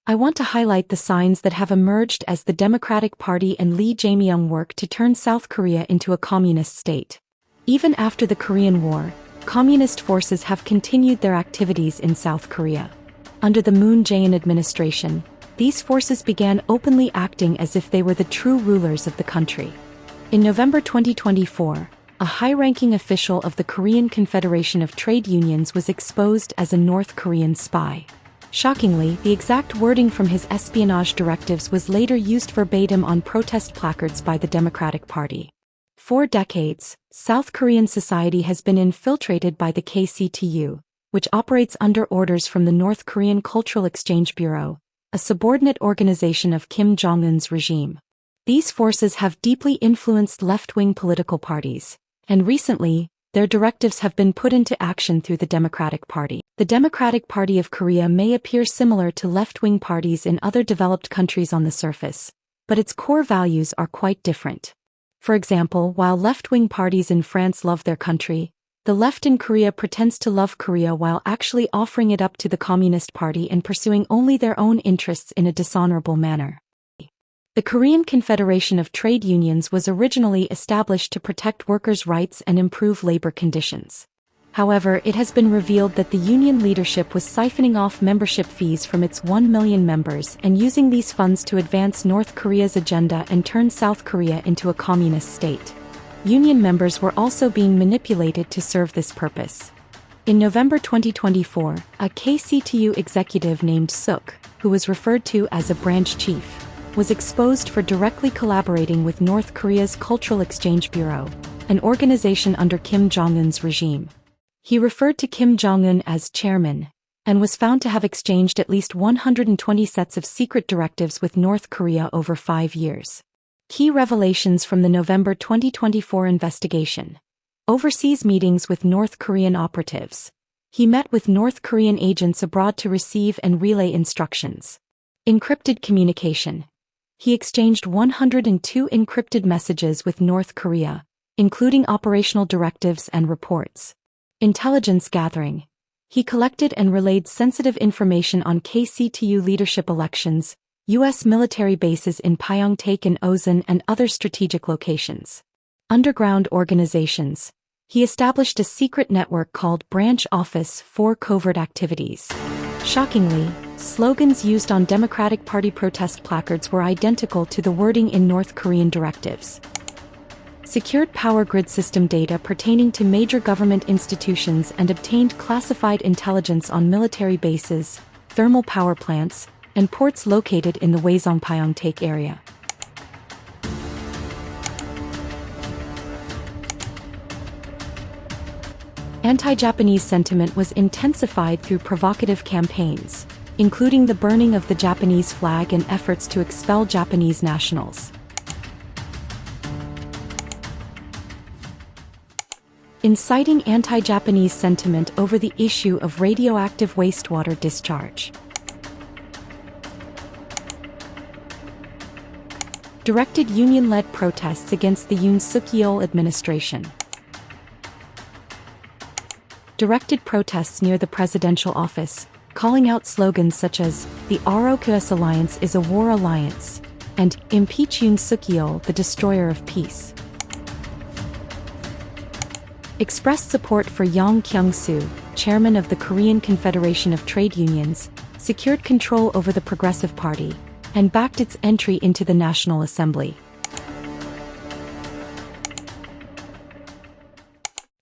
I want to highlight the signs that have emerged as the Democratic Party and Lee Jae-myung work to turn South Korea into a communist state. Even after the Korean War, communist forces have continued their activities in South Korea. Under the Moon Jae-in administration, these forces began openly acting as if they were the true rulers of the country. In November 2024, a high-ranking official of the Korean Confederation of Trade Unions was exposed as a North Korean spy. Shockingly, the exact wording from his espionage directives was later used verbatim on protest placards by the Democratic Party. For decades, South Korean society has been infiltrated by the KCTU, which operates under orders from the North Korean Cultural Exchange Bureau, a subordinate organization of Kim Jong-un's regime. These forces have deeply influenced left-wing political parties, and recently, their directives have been put into action through the Democratic Party. The Democratic Party of Korea may appear similar to left-wing parties in other developed countries on the surface, but its core values are quite different. For example, while left-wing parties in France love their country, the left in Korea pretends to love Korea while actually offering it up to the Communist Party and pursuing only their own interests in a dishonorable manner. The Korean Confederation of Trade Unions was originally established to protect workers' rights and improve labor conditions. However, it has been revealed that the union leadership was siphoning off membership fees from its 1 million members and using these funds to advance North Korea's agenda and turn South Korea into a communist state. Union members were also being manipulated to serve this purpose. In November 2024, a KCTU executive named Suk, who was referred to as a branch chief, was exposed for directly collaborating with North Korea's Cultural Exchange Bureau, an organization under Kim Jong-un's regime. He referred to Kim Jong-un as chairman, and was found to have exchanged at least 120 sets of secret directives with North Korea over 5 years. Key revelations from the November 2024 investigation. Overseas meetings with North Korean operatives. He met with North Korean agents abroad to receive and relay instructions. Encrypted communication. He exchanged 102 encrypted messages with North Korea, including operational directives and reports. Intelligence gathering. He collected and relayed sensitive information on KCTU leadership elections, U.S. military bases in Pyeongtaek and Osan and other strategic locations. Underground organizations. He established a secret network called Branch Office for covert activities. Shockingly, slogans used on Democratic Party protest placards were identical to the wording in North Korean directives. Secured power grid system data pertaining to major government institutions and obtained classified intelligence on military bases, thermal power plants, and ports located in the Hwasong-Pyeongtaek area. Anti-Japanese sentiment was intensified through provocative campaigns, including the burning of the Japanese flag and efforts to expel Japanese nationals. Inciting anti-Japanese sentiment over the issue of radioactive wastewater discharge. Directed union-led protests against the Yoon Suk-yeol administration. Directed protests near the presidential office, calling out slogans such as, "The ROKS Alliance is a war alliance," and "Impeach Yoon Suk-yeol, the destroyer of peace." Expressed support for Yang Kyung-soo, chairman of the Korean Confederation of Trade Unions, secured control over the Progressive Party, and backed its entry into the National Assembly.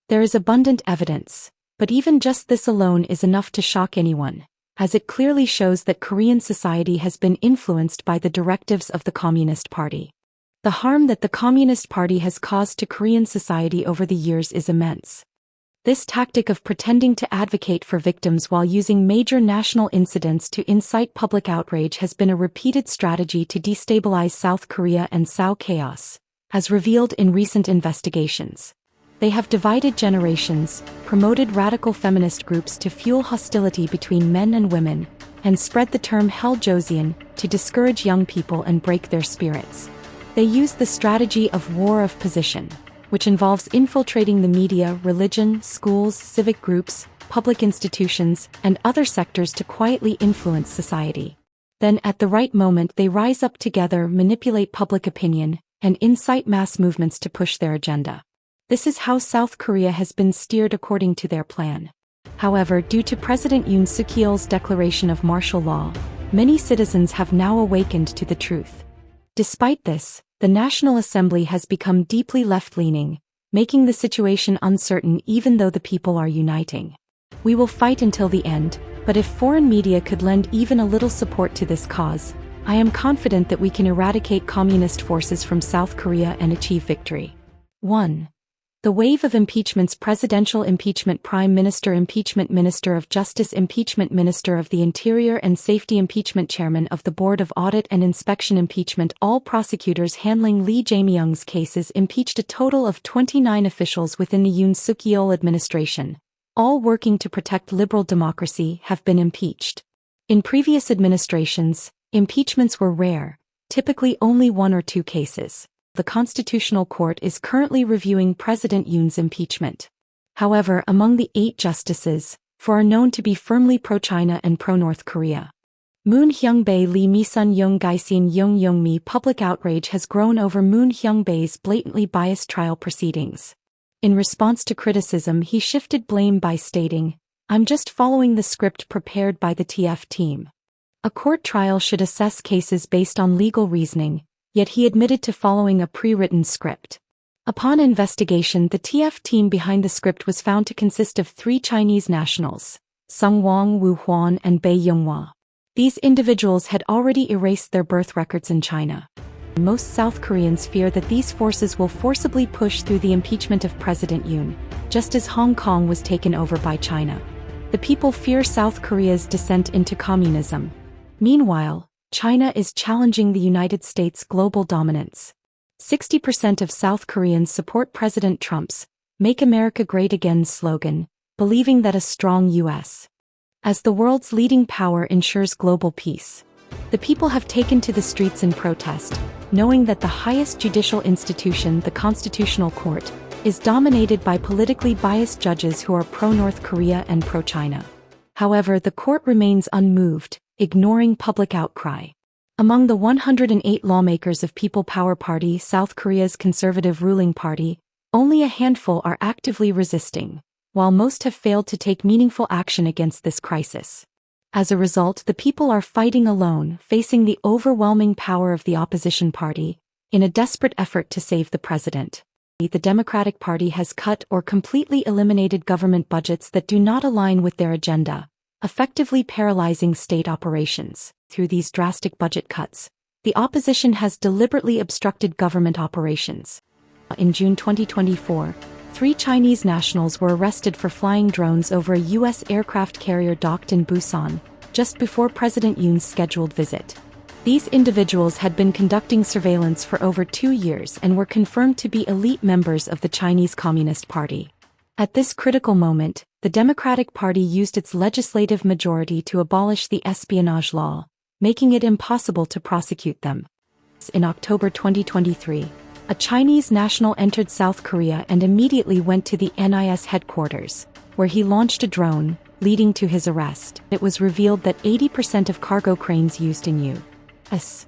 There is abundant evidence, but even just this alone is enough to shock anyone, as it clearly shows that Korean society has been influenced by the directives of the Communist Party. The harm that the Communist Party has caused to Korean society over the years is immense. This tactic of pretending to advocate for victims while using major national incidents to incite public outrage has been a repeated strategy to destabilize South Korea and sow chaos, as revealed in recent investigations. They have divided generations, promoted radical feminist groups to fuel hostility between men and women, and spread the term Hell Joseon to discourage young people and break their spirits. They use the strategy of war of position, which involves infiltrating the media, religion, schools, civic groups, public institutions, and other sectors to quietly influence society. Then at the right moment they rise up together, manipulate public opinion, and incite mass movements to push their agenda. This is how South Korea has been steered according to their plan. However, due to President Yoon Suk-yeol's declaration of martial law, many citizens have now awakened to the truth. Despite this, the National Assembly has become deeply left-leaning, making the situation uncertain even though the people are uniting. We will fight until the end, but if foreign media could lend even a little support to this cause, I am confident that we can eradicate communist forces from South Korea and achieve victory. 1. The wave of impeachments: presidential impeachment, prime minister impeachment, minister of justice impeachment, minister of the interior and safety impeachment, chairman of the board of audit and inspection impeachment. All prosecutors handling Lee Jae-myung's cases impeached. A total of 29 officials within the Yoon Suk-yeol administration, all working to protect liberal democracy, have been impeached. In previous administrations, impeachments were rare, typically only 1 or 2 cases. The Constitutional Court is currently reviewing President Yoon's impeachment. However, among the 8 justices, 4 are known to be firmly pro-China and pro-North Korea. Moon Hyung-bae, Lee Mi-sun, Young Gae-sin, Young Young-mi. Public outrage has grown over Moon Hyung-bae's blatantly biased trial proceedings. In response to criticism, he shifted blame by stating, "I'm just following the script prepared by the TF team." A court trial should assess cases based on legal reasoning, yet he admitted to following a pre-written script. Upon investigation, the TF team behind the script was found to consist of 3 Chinese nationals, Sung Wong, Wu Huan, and Bae Yonghwa. These individuals had already erased their birth records in China. Most South Koreans fear that these forces will forcibly push through the impeachment of President Yoon, just as Hong Kong was taken over by China. The people fear South Korea's descent into communism. Meanwhile, China is challenging the United States' global dominance. 60% of South Koreans support President Trump's "Make America Great Again" slogan, believing that a strong U.S. as the world's leading power ensures global peace. The people have taken to the streets in protest, knowing that the highest judicial institution, the Constitutional Court, is dominated by politically biased judges who are pro-North Korea and pro-China. However, the court remains unmoved, ignoring public outcry. Among the 108 lawmakers of People Power Party, South Korea's conservative ruling party, only a handful are actively resisting, while most have failed to take meaningful action against this crisis. As a result, the people are fighting alone, facing the overwhelming power of the opposition party, in a desperate effort to save the president. The Democratic Party has cut or completely eliminated government budgets that do not align with their agenda, effectively paralyzing state operations. Through these drastic budget cuts, the opposition has deliberately obstructed government operations. In June 2024, 3 Chinese nationals were arrested for flying drones over a U.S. aircraft carrier docked in Busan, just before President Yoon's scheduled visit. These individuals had been conducting surveillance for over 2 years and were confirmed to be elite members of the Chinese Communist Party. At this critical moment, the Democratic Party used its legislative majority to abolish the espionage law, making it impossible to prosecute them. In October 2023, a Chinese national entered South Korea and immediately went to the NIS headquarters, where he launched a drone, leading to his arrest. It was revealed that 80% of cargo cranes used in U.S.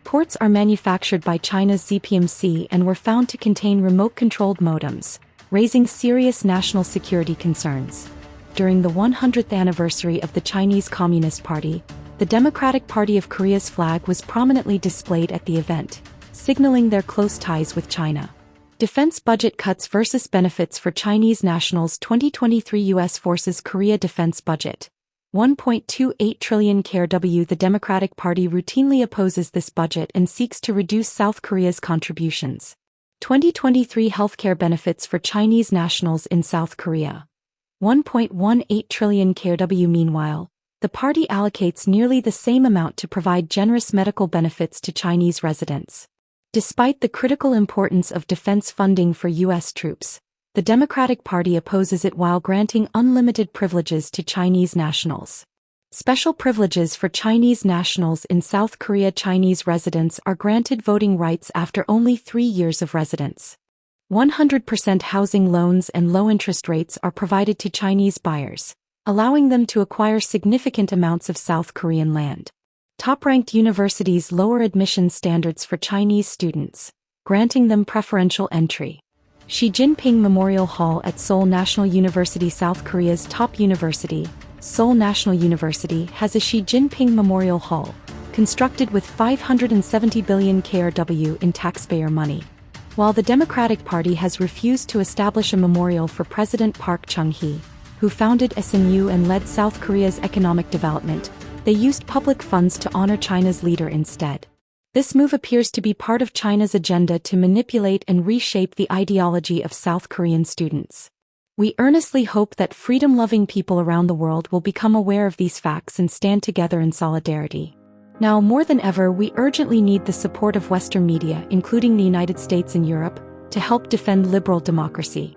ports are manufactured by China's ZPMC and were found to contain remote-controlled modems, raising serious national security concerns. During the 100th anniversary of the Chinese Communist Party, the Democratic Party of Korea's flag was prominently displayed at the event, signaling their close ties with China. Defense budget cuts versus benefits for Chinese nationals. 2023 U.S. Forces Korea defense budget, 1.28 trillion KRW. The Democratic Party routinely opposes this budget and seeks to reduce South Korea's contributions. 2023 healthcare benefits for Chinese nationals in South Korea, 1.18 trillion KRW. Meanwhile, the party allocates nearly the same amount to provide generous medical benefits to Chinese residents. Despite the critical importance of defense funding for U.S. troops, the Democratic Party opposes it while granting unlimited privileges to Chinese nationals. Special privileges for Chinese nationals in South Korea. Chinese residents are granted voting rights after only 3 years of residence. 100% housing loans and low interest rates are provided to Chinese buyers, allowing them to acquire significant amounts of South Korean land. Top-ranked universities lower admission standards for Chinese students, granting them preferential entry. Xi Jinping Memorial Hall at Seoul National University. South Korea's top university, Seoul National University, has a Xi Jinping Memorial Hall, constructed with 570 billion KRW in taxpayer money. While the Democratic Party has refused to establish a memorial for President Park Chung-hee, who founded SNU and led South Korea's economic development, they used public funds to honor China's leader instead. This move appears to be part of China's agenda to manipulate and reshape the ideology of South Korean students. We earnestly hope that freedom-loving people around the world will become aware of these facts and stand together in solidarity. Now more than ever, we urgently need the support of Western media, including the United States and Europe, to help defend liberal democracy.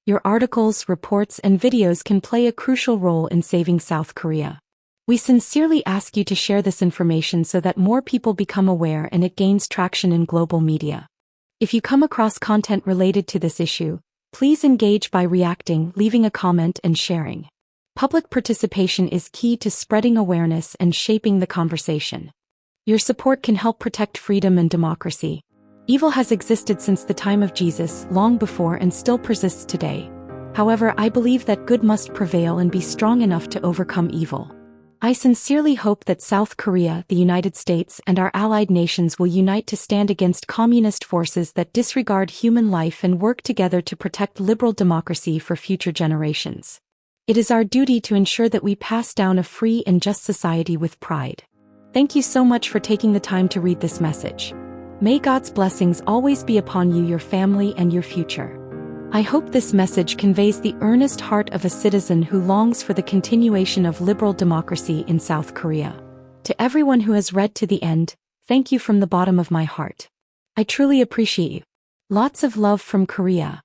Your articles, reports, and videos can play a crucial role in saving South Korea. We sincerely ask you to share this information so that more people become aware and it gains traction in global media. If you come across content related to this issue, please engage by reacting, leaving a comment, and sharing. Public participation is key to spreading awareness and shaping the conversation. Your support can help protect freedom and democracy. Evil has existed since the time of Jesus, long before, and still persists today. However, I believe that good must prevail and be strong enough to overcome evil. I sincerely hope that South Korea, the United States, and our allied nations will unite to stand against communist forces that disregard human life and work together to protect liberal democracy for future generations. It is our duty to ensure that we pass down a free and just society with pride. Thank you so much for taking the time to read this message. May God's blessings always be upon you, your family, and your future. I hope this message conveys the earnest heart of a citizen who longs for the continuation of liberal democracy in South Korea. To everyone who has read to the end, thank you from the bottom of my heart. I truly appreciate you. Lots of love from Korea.